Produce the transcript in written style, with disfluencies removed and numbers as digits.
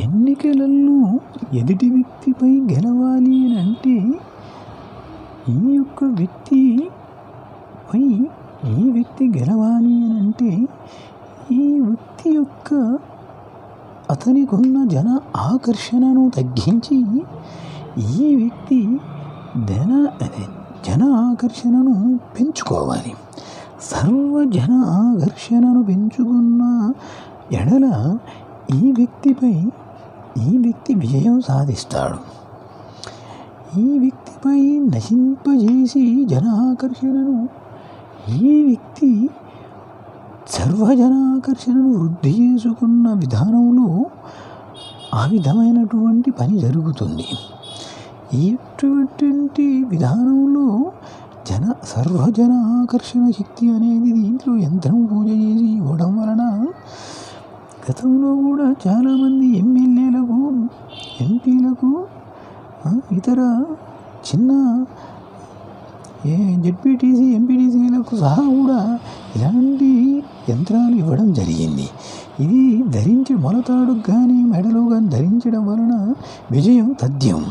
ఎన్నికలలో ఎదుటి వ్యక్తిపై గెలవాలి అని అంటే ఈ వ్యక్తి గెలవాలి అని అంటే ఈ వ్యక్తి యొక్క అతనికున్న జన ఆకర్షణను తగ్గించి ఈ వ్యక్తి జన ఆకర్షణను పెంచుకోవాలి. సర్వజన ఆకర్షణను పెంచుకున్న ఎడల ఈ వ్యక్తి విజయం సాధిస్తాడు. ఈ వ్యక్తిపై నశింపజేసి జన ఆకర్షణను ఈ వ్యక్తి సర్వజనాకర్షణను వృద్ధి చేసుకున్న విధానంలో ఆ విధమైనటువంటి పని జరుగుతుంది. ఇటువంటి విధానంలో సర్వజన ఆకర్షణ శక్తి అనేది దీంట్లో యంత్రం పూజ చేసి ఇవ్వడం వలన గతంలో కూడా చాలామంది ఎమ్మెల్యేలకు, ఎంపీలకు, ఇతర చిన్న జెడ్పీటీసీ, ఎంపీటీసీలకు సహా కూడా ఇలాంటి యంత్రాలు ఇవ్వడం జరిగింది. ఇది మొలతాడుకు కానీ మెడలో కానీ ధరించడం వలన విజయం తథ్యం.